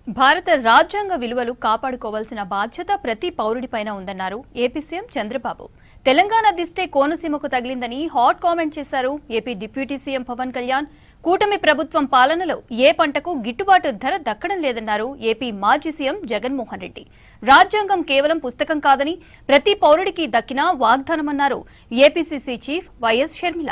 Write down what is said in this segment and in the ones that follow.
భారత రాజ్యాంగ విలువలు కాపాడుకోవాల్సిన బాధ్యత ప్రతి పౌరుడిపైన ఉందన్నారు ఏపీ సీఎం చంద్రబాబు. తెలంగాణ దిష్టే కోనసీమకు తగిలిందని హాట్ కామెంట్ చేశారు AP deputy CM Pawan Kalyan. కూటమి ప్రభుత్వం పాలనలో ఏ పంటకు గిట్టుబాటు ధర దక్కడం లేదన్నారు ఏపీ మాజీ సీఎం జగన్మోహన్ రెడ్డి. రాజ్యాంగం కేవలం పుస్తకం కాదని ప్రతి పౌరుడికి దక్కిన వాగ్దానమన్నారు ఏపీసీసీ చీఫ్ వైఎస్ షర్మిల.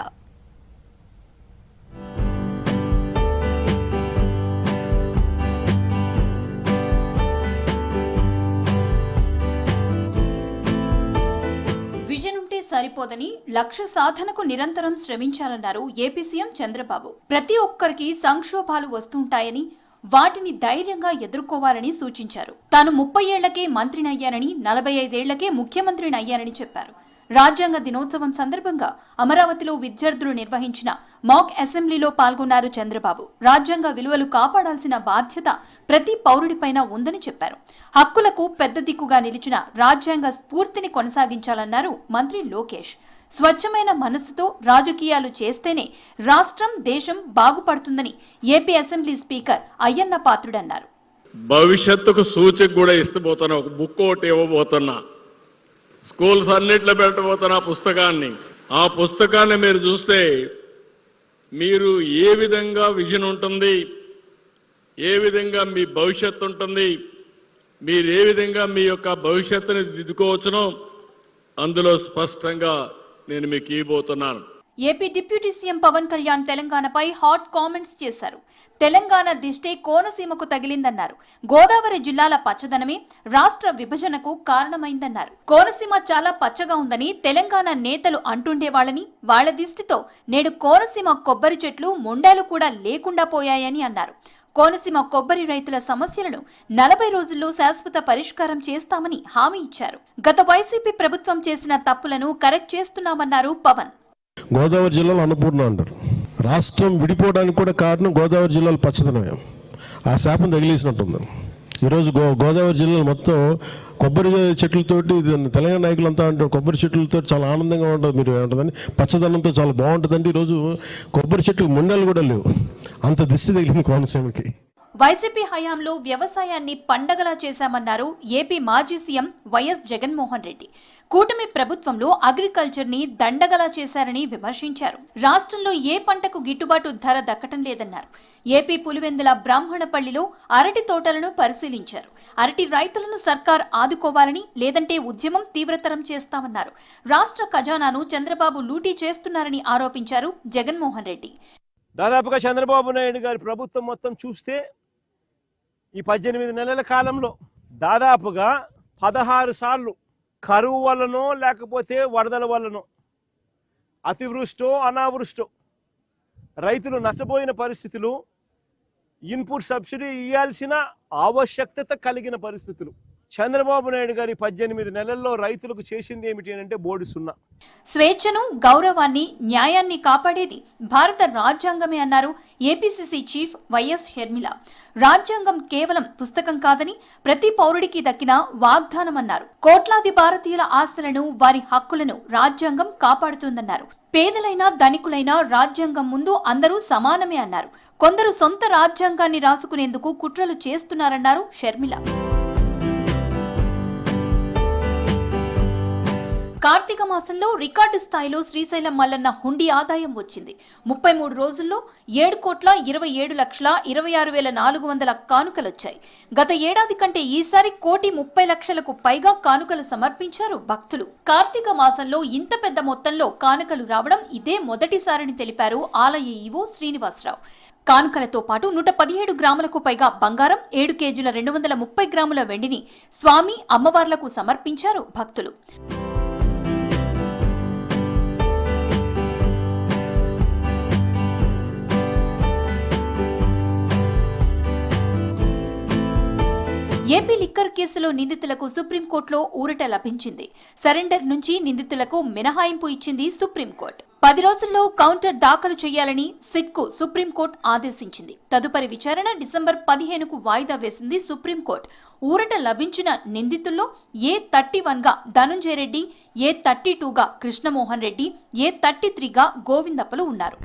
సరిపోదని లక్ష్య సాధనకు నిరంతరం శ్రమించాలన్నారు ఏపీ సీఎం చంద్రబాబు. ప్రతి ఒక్కరికి సంక్షోభాలు వస్తుంటాయని వాటిని ధైర్యంగా ఎదుర్కోవాలని సూచించారు. తాను 30 ఏళ్లకే మంత్రినయ్యానని 45 ఏళ్లకే ముఖ్యమంత్రినయ్యానని చెప్పారు. రాజ్యాంగ దినోత్సవం సందర్భంగా అమరావతిలో విద్యార్థులు నిర్వహించిన మాక్ అసెంబ్లీలో పాల్గొన్నారు చంద్రబాబు. రాజ్యాంగ విలువలు కాపాడాల్సిన బాధ్యత ప్రతి పౌరుడిపైన ఉందని చెప్పారు. హక్కులకు పెద్ద దిక్కుగా నిలిచిన రాజ్యాంగ స్ఫూర్తిని కొనసాగించాలన్నారు మంత్రి లోకేష్. స్వచ్ఛమైన మనస్సుతో రాజకీయాలు చేస్తేనే రాష్ట్రం దేశం బాగుపడుతుందని AP assembly speaker Ayyanna Patrudu అన్నారు. భవిష్యత్తుకు సూచిక కూడా ఇస్తబోతున్నా, ఒక బుక్ ఒకటి ఇవ్వబోతున్నా, స్కూల్స్ అన్నిట్లో పెట్టబోతున్న ఆ పుస్తకాన్ని మీరు చూస్తే మీరు ఏ విధంగా విజన్ ఉంటుంది, ఏ విధంగా మీ భవిష్యత్తు ఉంటుంది, మీరు ఏ విధంగా మీ యొక్క భవిష్యత్తుని దిద్దుకోవచ్చునో అందులో స్పష్టంగా నేను మీకు ఇవ్వబోతున్నాను. AP deputy CM Pawan Kalyan తెలంగాణపై హాట్ కామెంట్స్ చేశారు. తెలంగాణ దిష్టే కోనసీమకు తగిలిందన్నారు. గోదావరి జిల్లాల పచ్చదనమే రాష్ట్ర విభజనకు కారణమైందన్నారు. కోనసీమ చాలా పచ్చగా ఉందని తెలంగాణ నేతలు అంటుండేవాళ్ళని, వాళ్ల దిష్టితో నేడు కోనసీమ కొబ్బరి చెట్లు మొండాలు కూడా లేకుండా పోయాయని అన్నారు. కోనసీమ కొబ్బరి రైతుల సమస్యలను 40 రోజుల్లో శాశ్వత పరిష్కారం చేస్తామని హామీ ఇచ్చారు. గత వైసీపీ ప్రభుత్వం చేసిన తప్పులను కరెక్ట్ చేస్తున్నామన్నారు పవన్. గోదావరి జిల్లాలో అన్నపూర్ణ అంటారు. రాష్ట్రం విడిపోవడానికి కూడా కారణం గోదావరి జిల్లాలో పచ్చదనమే. ఆ శాపం తగిలేసినట్టుంది. ఈరోజు గోదావరి జిల్లాలో మొత్తం కొబ్బరి చెట్లతోటి, తెలంగాణ నాయకులంతా అంటారు కొబ్బరి చెట్లతో చాలా ఆనందంగా ఉంటుంది, మీరు ఏమంటుందని పచ్చదనంతో చాలా బాగుంటుందండి. ఈరోజు కొబ్బరి చెట్లు ముండలు కూడా లేవు, అంత దిష్టి తగిలింది కోనసీమకి. వైసీపీ హయాంలో వ్యవసాయాన్ని పండగలా చేశామన్నారు ఏపీ మాజీ సీఎం వైఎస్ జగన్మోహన్ రెడ్డి. కూటమి ప్రభుత్వంలో అగ్రికల్చర్ ని దండగలా చేశారని విమర్శించారు. రాష్ట్రంలో ఏ పంటకు గిట్టుబాటు ధర దక్కటం లేదన్నారు. ఏపీ పులివెందుల బ్రాహ్మణపల్లిలో అరటి తోటలను పరిశీలించారు. అరటి రైతులను సర్కార్ ఆదుకోవాలని, లేదంటే ఉద్యమం తీవ్రతరం చేస్తామన్నారు. రాష్ట్ర ఖజానాను చంద్రబాబు లూటీ చేస్తున్నారని ఆరోపించారు జగన్మోహన్ రెడ్డి. దాదాపుగా చంద్రబాబు నాయుడు గారి ప్రభుత్వం మొత్తం చూస్తే ఈ 18 నెలల కాలంలో దాదాపుగా 16 సార్లు కరువు వల్లనో లేకపోతే వరదల వల్లనో, అతివృష్టో అనావృష్టో రైతులు నష్టపోయిన పరిస్థితులు, ఇన్పుట్ సబ్సిడీ ఇవ్వాల్సిన ఆవశ్యకత కలిగిన పరిస్థితులు. చంద్రబాబు నాయుడు గారి 18 నెలల్లో రైతులకు చేసింది ఏమిటి అంటే బోర్డు 0. స్వేచ్ఛను, గౌరవాన్ని, న్యాయాన్ని కాపాడేది భారత రాజ్యాంగమే అన్నారు ఏపీసీసీ చీఫ్ వైఎస్ షర్మిల. రాజ్యాంగం కేవలం పుస్తకం కాదని ప్రతి పౌరుడికి దక్కిన వాగ్దానమన్నారు. కోట్లాది భారతీయుల ఆస్తులను, వారి హక్కులను రాజ్యాంగం కాపాడుతుందన్నారు. పేదలైనా ధనికులైనా రాజ్యాంగం ముందు అందరూ సమానమే అన్నారు. కొందరు సొంత రాజ్యాంగాన్ని రాసుకునేందుకు కుట్రలు చేస్తున్నారన్నారు షర్మిల. కార్తీక మాసంలో రికార్డు స్థాయిలో శ్రీశైలం మల్లన్న హుండీ ఆదాయం వచ్చింది. 33 రోజుల్లో 7,27,26,400 కానుకలొచ్చాయి. గత ఏడాది కంటే ఈసారి 1,30,00,000కు పైగా కానుకలు సమర్పించారు భక్తులు. కార్తీక మాసంలో ఇంత పెద్ద మొత్తంలో కానుకలు రావడం ఇదే మొదటిసారని తెలిపారు ఆలయ ఈవో శ్రీనివాసరావు. కానుకలతో పాటు 117 గ్రాములకు పైగా బంగారం, 7 కేజీల 230 గ్రాముల వెండిని స్వామి, అమ్మవార్లకు సమర్పించారు భక్తులు. ఏపీ లిక్కర్ కేసులో నిందితులకు సుప్రీంకోర్టులో ఊరట లభించింది. సరెండర్ నుంచి నిందితులకు మినహాయింపు ఇచ్చింది సుప్రీంకోర్టు. 10 రోజుల్లో కౌంటర్ దాఖలు చేయాలని సిట్కు సుప్రీంకోర్టు ఆదేశించింది. తదుపరి విచారణ డిసెంబర్ 15కు వాయిదా వేసింది సుప్రీంకోర్టు. ఊరట లభించిన నిందితుల్లో A31గా ధనుంజయ రెడ్డి, A32గా కృష్ణమోహన్ రెడ్డి, A33గా గోవిందప్పలు ఉన్నారు.